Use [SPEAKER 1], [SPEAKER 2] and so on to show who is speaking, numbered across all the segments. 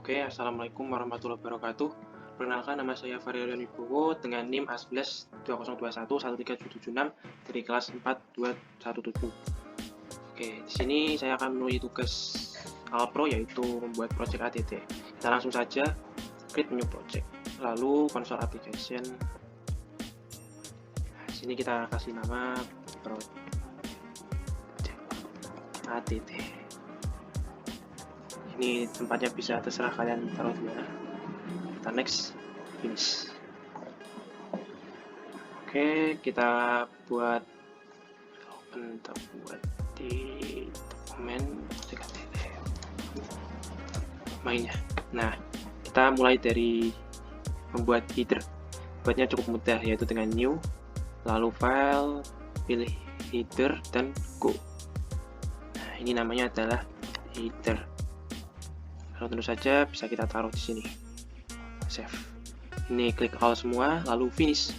[SPEAKER 1] Oke, Assalamualaikum warahmatullahi wabarakatuh. Perkenalkan, nama saya Faryarian Wibowo dengan NIM A1120211376 dari kelas 4217. Oke, di sini saya akan memenuhi tugas Alpro, yaitu membuat project ATT. Kita langsung saja create new project, lalu console application. Di sini kita kasih nama project ATT. Ini tempatnya bisa terserah kalian taruh di mana. Kita next, finish. Oke, kita buat open, kita buat di dokumen mainnya. Nah, kita mulai dari membuat header. Buatnya cukup mudah, yaitu dengan new, lalu file, pilih header dan go. Nah, ini namanya adalah header. Lalu tentu saja bisa kita taruh di sini. Save. Ini klik all semua, lalu finish.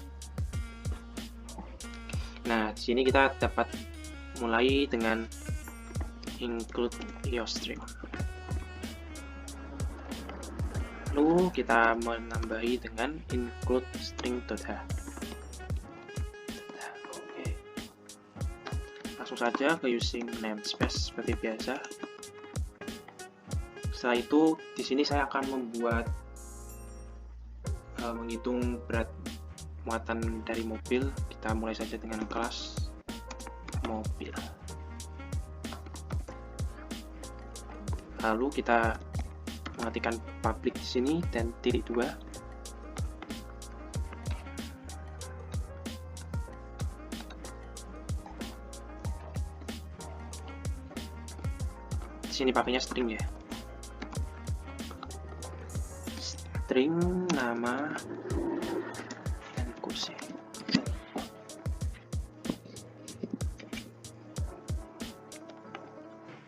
[SPEAKER 1] Nah, di sini kita dapat mulai dengan include IOString. Lalu kita menambahi dengan include string.h. Oke. Langsung saja ke using namespace seperti biasa. Setelah itu, di sini saya akan membuat menghitung berat muatan dari mobil. Kita mulai saja dengan kelas mobil. Lalu kita mengetikkan public di sini dan titik 2. Di sini pakainya string ya. String nama dan kursi.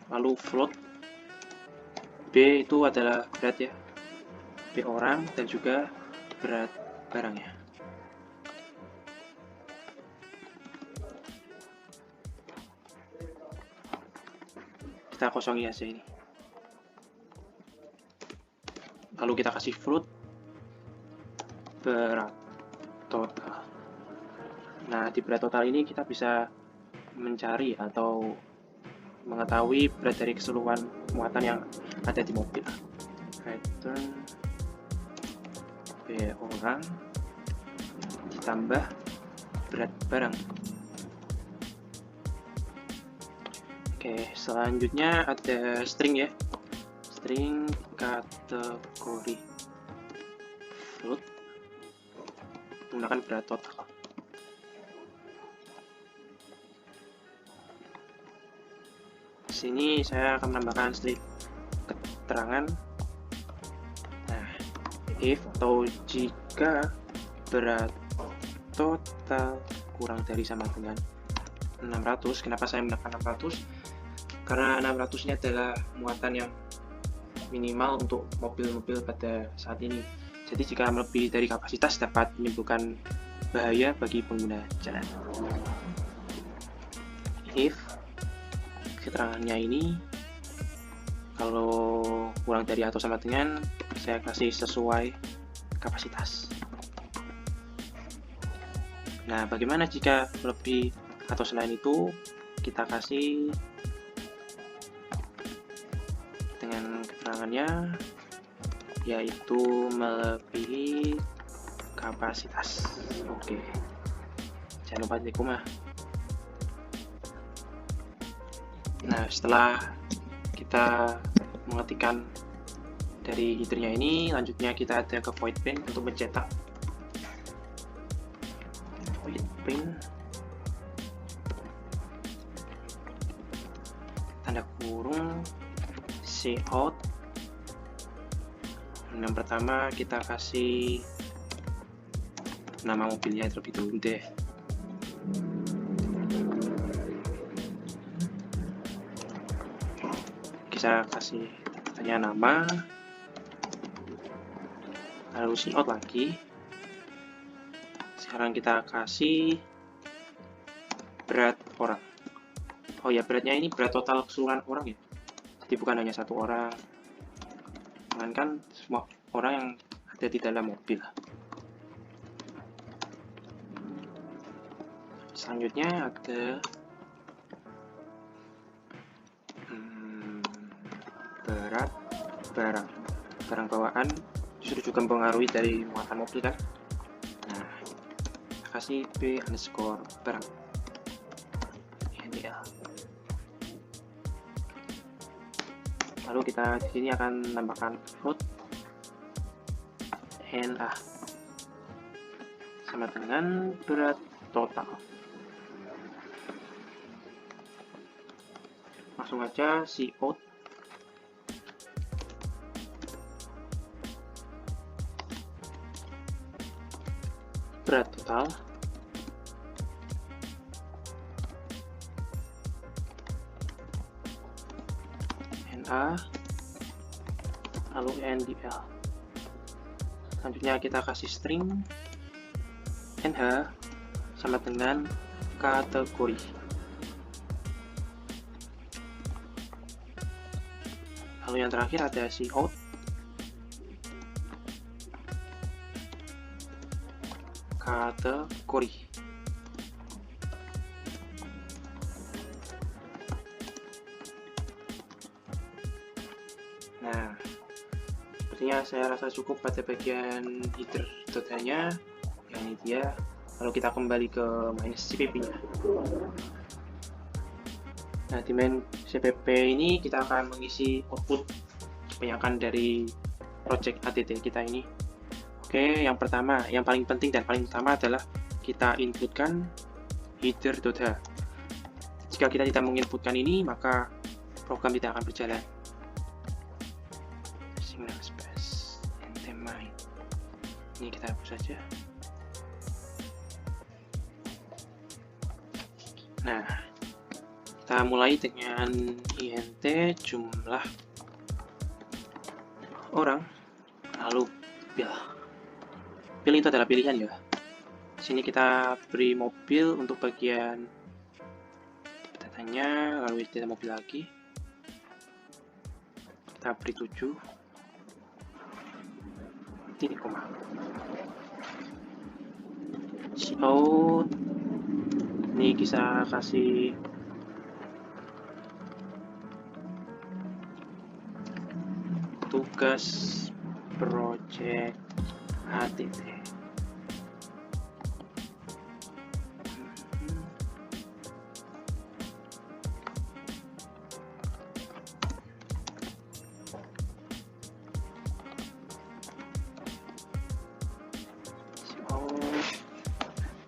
[SPEAKER 1] Lalu float. B itu adalah berat ya, B orang dan juga berat barangnya. Kita kosongi aja ini. Lalu kita kasih float berat total. Nah, di berat total ini kita bisa mencari atau mengetahui berat dari keseluruhan muatan yang ada di mobil. Return B orang ditambah berat barang. Oke, selanjutnya ada string ya. String kategori float menggunakan berat total. Di sini saya akan menambahkan string keterangan. Nah, if atau jika berat total kurang dari sama dengan 600. Kenapa saya menggunakan 600? Karena 600 ini adalah muatan yang minimal untuk mobil-mobil pada saat ini. Jadi jika melebihi dari kapasitas dapat menimbulkan bahaya bagi pengguna jalan. If keterangannya ini kalau kurang dari atau sama dengan, saya kasih sesuai kapasitas. Nah, bagaimana jika lebih atau selain itu? Kita kasih dengan keterangannya, yaitu melebihi kapasitas. Oke, jangan lupa di koma. Nah, setelah kita mengetikkan dari headernya ini, lanjutnya kita ada ke void print untuk mencetak. Void print tanda kurung cout. Yang pertama kita kasih nama mobilnya terlebih dahulu deh. Kita kasih tanya nama, lalu cout lagi. Sekarang kita kasih berat orang. Oh ya, beratnya ini berat total keseluruhan orang ya, jadi bukan hanya satu orang. jangankan semua orang yang ada di dalam mobil. Selanjutnya ada berat barang bawaan justru juga mempengaruhi dari muatan mobil kan. Nah, kita kasih B_barang NDL. Lalu kita di sini akan tambahkan float NA sama dengan berat total. Langsung aja Cout berat total NA lalu NDL. Selanjutnya kita kasih string NH sama dengan kategori. Lalu yang terakhir ada Cout kategori. Nah, sepertinya saya rasa cukup pada bagian header dotanya. Ya, ini dia. Lalu kita kembali ke main CPP-nya. Nah, di main CPP ini kita akan mengisi output kebanyakan dari project ATT kita ini. Oke, yang pertama, yang paling penting dan paling utama adalah kita inputkan header.h. Jika kita tidak menginputkan ini, maka program tidak akan berjalan. Signal space main. Ini kita hapus saja. Nah, kita mulai dengan int jumlah orang, lalu pilih itu adalah pilihan ya. Sini kita beri mobil untuk bagian datanya, lalu kita mobil lagi. Kita beri 7. Titik koma. Cout. Ini bisa kasih tugas project ATT.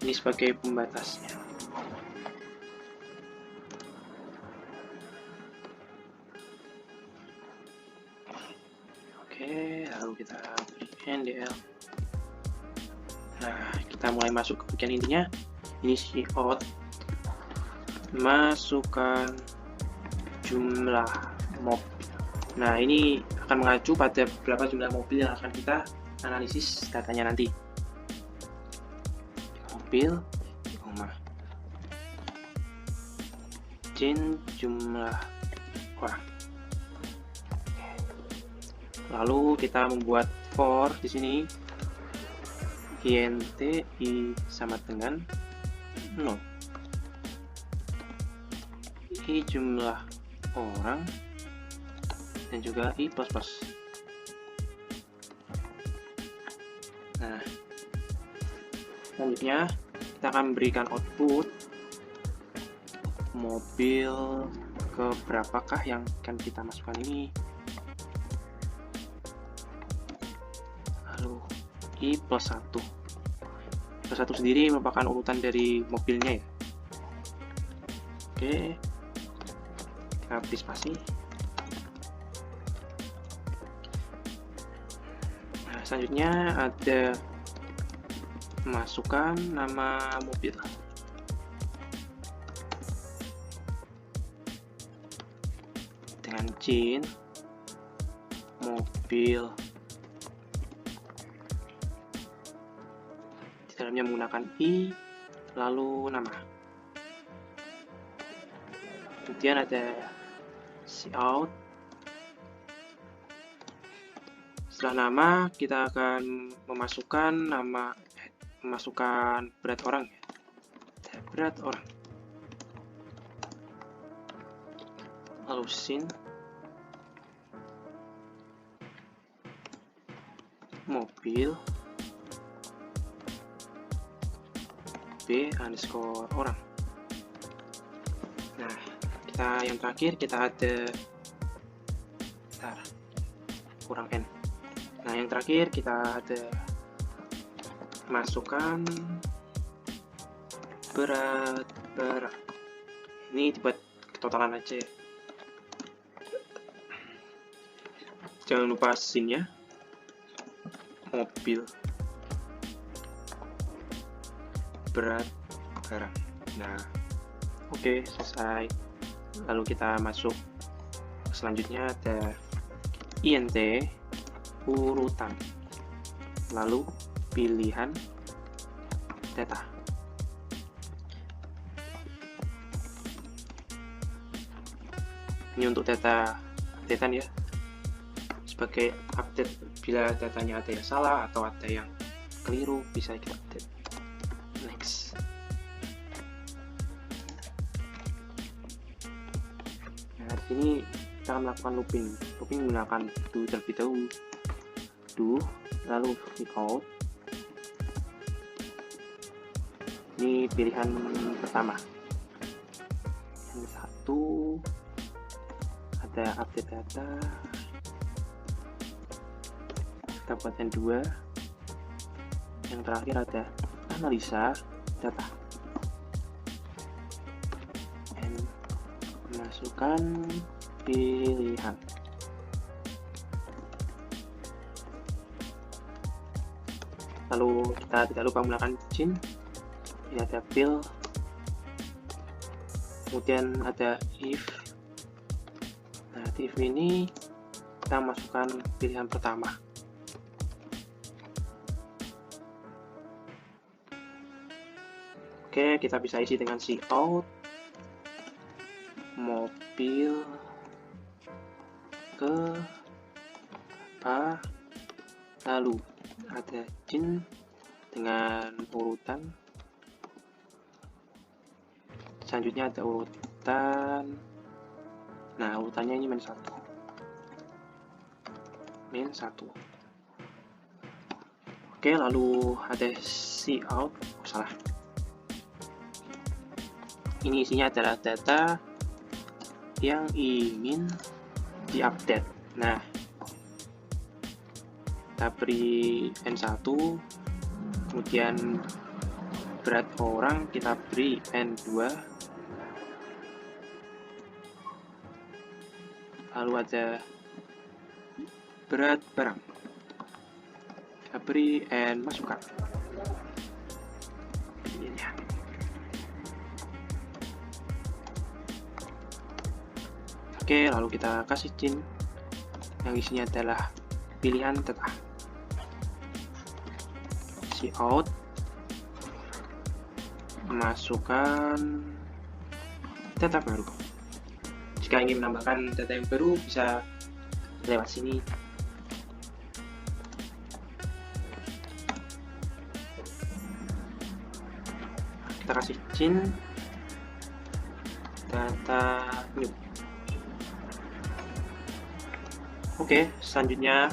[SPEAKER 1] Ini sebagai pembatasnya. Oke, lalu kita beri NDL. Nah, kita mulai masuk ke bagian intinya. Ini Cout masukkan jumlah mobil. Nah, ini akan mengacu pada berapa jumlah mobil yang akan kita analisis datanya nanti. Mobil, jumlah orang. Lalu kita membuat for di sini int i sama dengan 0. I jumlah orang dan juga i plus. Nah, selanjutnya kita akan memberikan output mobil ke berapakah yang akan kita masukkan ini. Lalu i plus 1. Plus 1 sendiri merupakan urutan dari mobilnya ya. Oke, kita beri spasi. Nah, selanjutnya ada masukkan nama mobil. Dengan jin mobil. Di dalamnya menggunakan i lalu nama. Kemudian ada Cout Setelah nama, kita akan memasukkan berat orang ya. Berat orang. Lalu sin mobil b_orang. Nah, yang terakhir kita ada kurang n. Nah, yang terakhir kita ada masukkan berat. Ini dibuat ketotalan aja. Jangan lupa sin-nya. Mobil berat barang. Nah, oke, selesai. Lalu kita masuk selanjutnya ada int urutan, lalu pilihan data. Ini untuk data updatean ya, sebagai update bila datanya ada yang salah atau ada yang keliru bisa kita update. Next. Nah, di sini kita akan melakukan looping menggunakan do terlebih dahulu. Do, lalu out. Ini pilihan pertama. Yang satu ada update data. Kita buat yang dua. Yang terakhir ada analisa data. Dan masukkan pilihan. Lalu kita tidak lupa menggunakan chain. Ini ada fill, kemudian ada if. Nah, di if ini kita masukkan pilihan pertama. Oke, kita bisa isi dengan cout mobil ke lalu ada chain dengan urutan. Selanjutnya ada urutan. Nah, urutannya ini min 1. Oke, lalu ada cout. Salah. Ini isinya adalah data yang ingin diupdate. Nah, kita beri N1, kemudian berat orang kita beri N2, lalu ada berat barang kita beri N masukkan. Ini ya. Oke, lalu kita kasih chain yang isinya adalah pilihan data. Cout, masukkan data baru. Jika ingin menambahkan data yang baru bisa lewat sini. Kita kasih chain data new. Oke, selanjutnya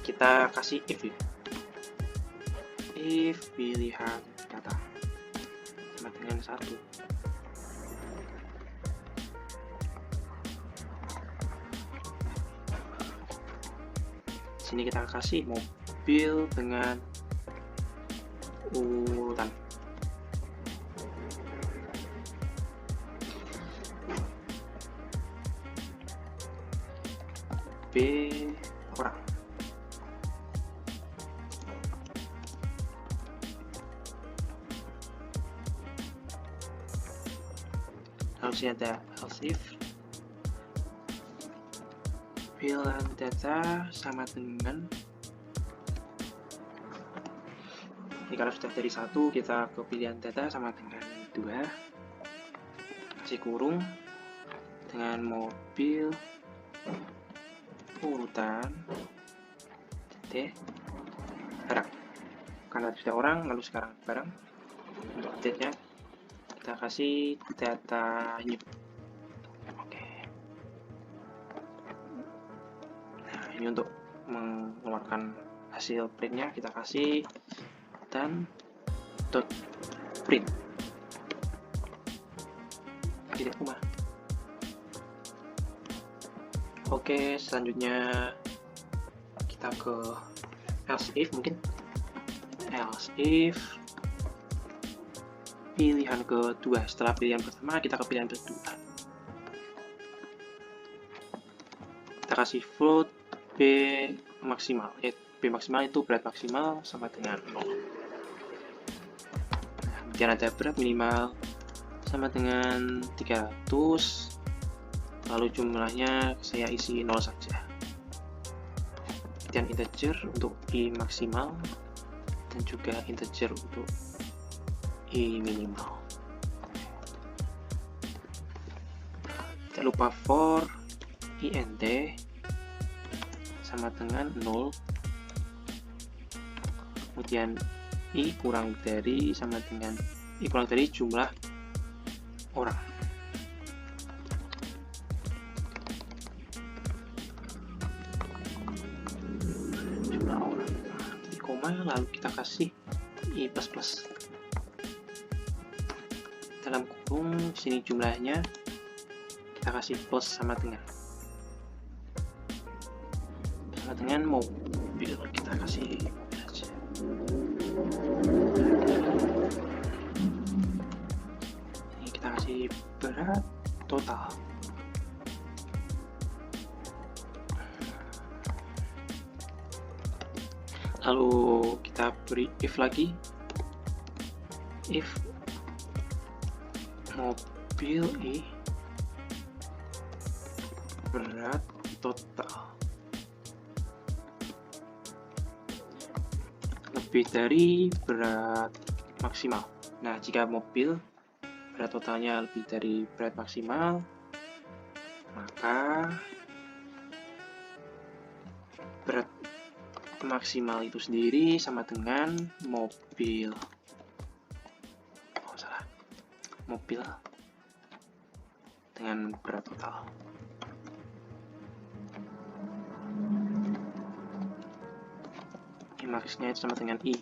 [SPEAKER 1] kita kasih if ya. If pilihan data sama dengan 1. Sini kita kasih mobil dengan urutan. B orang. Harusnya ada else if pilihan data sama dengan ini. Kalau sudah dari 1 kita ke pilihan data sama dengan 2, kasih kurung dengan mobil urutan titik barang. Karena sudah orang, lalu sekarang barang. Untuk update-nya kita kasih data new. Oke. Nah, ini untuk mengeluarkan hasil printnya kita kasih dan dot print. Tidak rumah. Oke, selanjutnya kita ke else if mungkin. Else if pilihan kedua. Setelah pilihan pertama kita ke pilihan kedua. Kita kasih float B maksimal. B maksimal itu berat maksimal sama dengan 0. Nah, kemudian ada berat minimal sama dengan 300. Lalu jumlahnya saya isi 0 saja. Kemudian integer untuk I maksimal dan juga integer untuk I minimal. Tidak lupa for int sama dengan 0. Kemudian I kurang dari sama dengan I kurang dari jumlah orang. Lalu kita kasih I plus. Dalam kurung sini jumlahnya kita kasih plus sama dengan mobil. Kita kasih mobil aja. Ini kita kasih berat total. Lalu kita beri if lagi, if mobil I berat total lebih dari berat maksimal. Nah, jika mobil berat totalnya lebih dari berat maksimal, maka berat maksimal itu sendiri sama dengan mobil. Oh, salah. Mobil dengan berat total. I maksnya itu sama dengan I.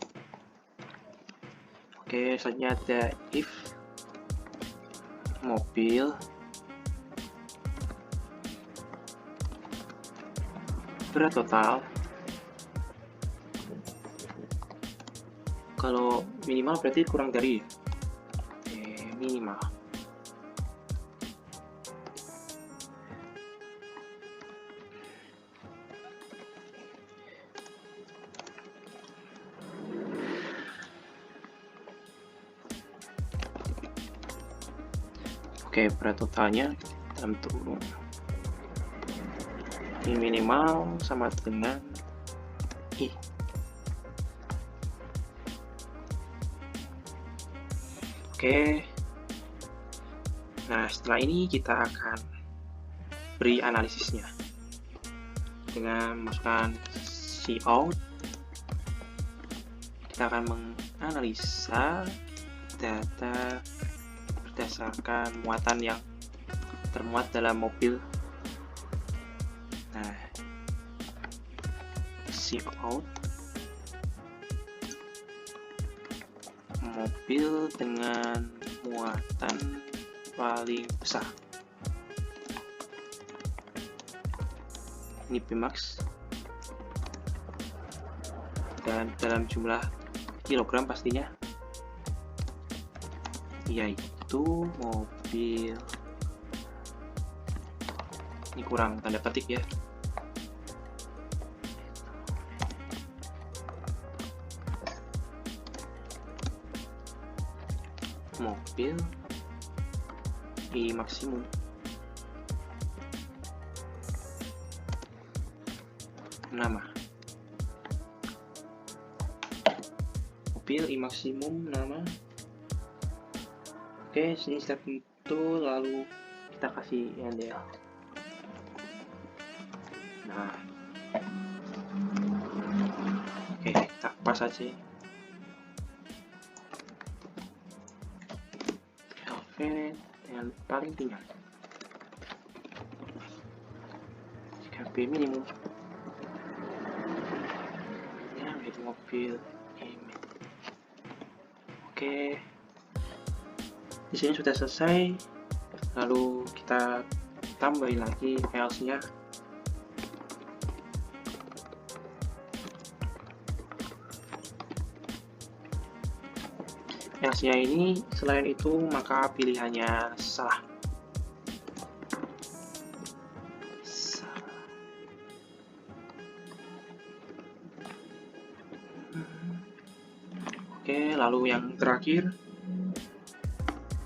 [SPEAKER 1] Oke, selanjutnya ada if mobil berat total. Kalau minimal berarti kurang dari minimal. Oke, berat totalnya dalam turun. Ini minimal sama dengan I. Oke, nah setelah ini kita akan beri analisisnya dengan masukkan cout. Kita akan menganalisa data berdasarkan muatan yang termuat dalam mobil. Nah, cout mobil dengan muatan paling besar. Ini Pmax dan dalam jumlah kilogram pastinya, yaitu mobil. Ini kurang tanda petik ya. Mobil I maksimum. Nama mobil I maksimum nama. Oke, sini step itu, lalu kita kasih NDL. Nah, saja. Oke, dengan paling ringan 3B minimum. Ya, itu mobil ini. Oke, di sini sudah selesai. Lalu kita tambahin lagi else-nya. Else-nya ini selain itu maka pilihannya salah. Oke, lalu yang terakhir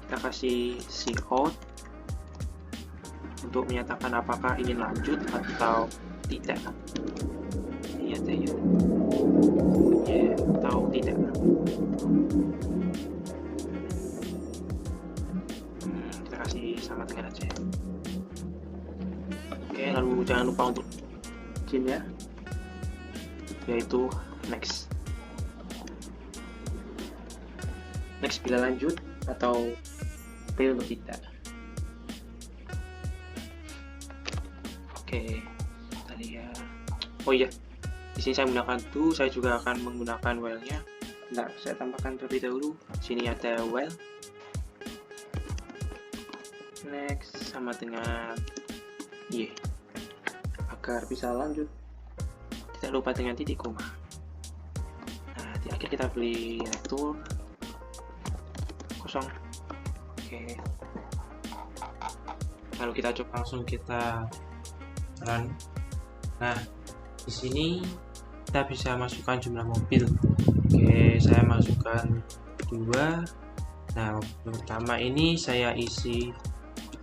[SPEAKER 1] kita kasih cout untuk menyatakan apakah ingin lanjut atau tidak. Iya, atau tidak. Kita kasih sama dengan aja. Oke, lalu jangan lupa untuk izin ya, yaitu next. Next bila lanjut atau pilih untuk tidak. Oke, tadi ya. Oh iya, di sini saya menggunakan do, saya juga akan menggunakan while-nya. Bentar, saya tambahkan terlebih dahulu. Sini ada while. Next sama dengan agar bisa lanjut. Tidak lupa dengan titik koma. Nah, di akhir kita beli return kosong. Oke. Lalu kita coba langsung kita run. Nah, di sini kita bisa masukkan jumlah mobil. Oke, saya masukkan 2. Nah, pertama ini saya isi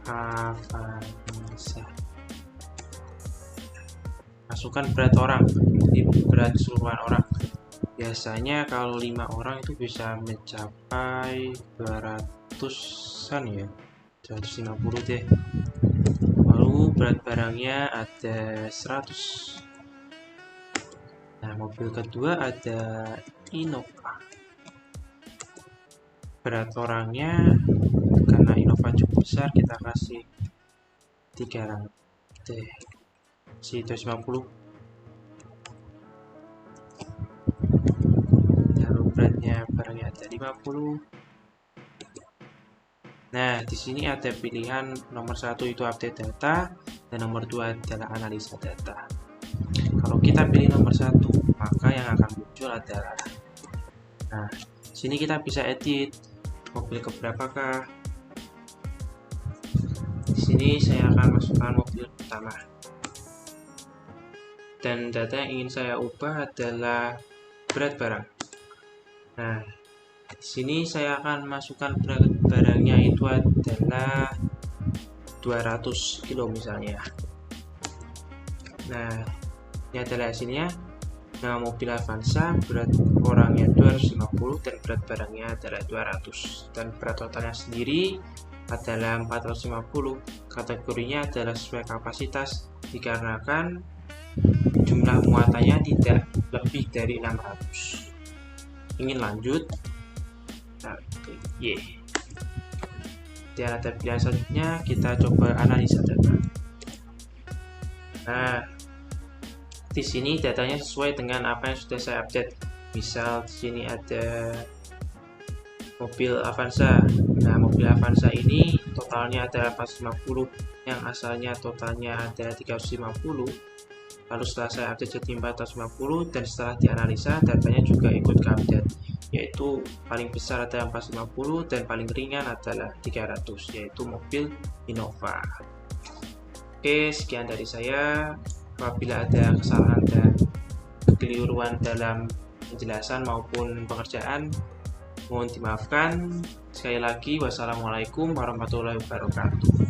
[SPEAKER 1] Avanza. Masukkan berat orang, jadi berat keseluruhan orang. Biasanya kalau 5 orang itu bisa mencapai 200-an ya, 250 deh. Lalu berat barangnya ada 100. Nah, mobil kedua ada Innova. Berat orangnya karena Innova cukup besar, kita kasih 300 deh, 250. Lalu beratnya barangnya ada 50. Nah, di sini ada pilihan nomor 1 itu update data dan nomor 2 adalah analisa data. Kalau kita pilih nomor 1, maka yang akan muncul adalah, nah, sini kita bisa edit mobil keberapakah. Di sini saya akan masukkan mobil pertama. Dan data yang ingin saya ubah adalah berat barang. Nah, di sini saya akan masukkan berat barangnya itu adalah 200 kilo misalnya. Nah, ini adalah hasilnya. Nah, mobil Avanza berat orangnya 250 dan berat barangnya adalah 200, dan berat totalnya sendiri adalah 450. Kategorinya adalah sesuai kapasitas dikarenakan jumlah muatannya tidak lebih dari 600. Ingin lanjut, nah, dan ada pilihan selanjutnya, kita coba analisa data. Nah, di sini datanya sesuai dengan apa yang sudah saya update. Misal di sini ada mobil Avanza. Nah, mobil Avanza ini totalnya adalah 450, yang asalnya totalnya adalah 350. Lalu setelah saya update jadi 450, dan setelah dianalisa datanya juga ikut update, yaitu paling besar adalah 450 dan paling ringan adalah 300, yaitu mobil Innova. Oke, sekian dari saya. Apabila ada kesalahan dan kekeliruan dalam penjelasan maupun pengerjaan, mohon dimaafkan. Sekali lagi, wassalamualaikum warahmatullahi wabarakatuh.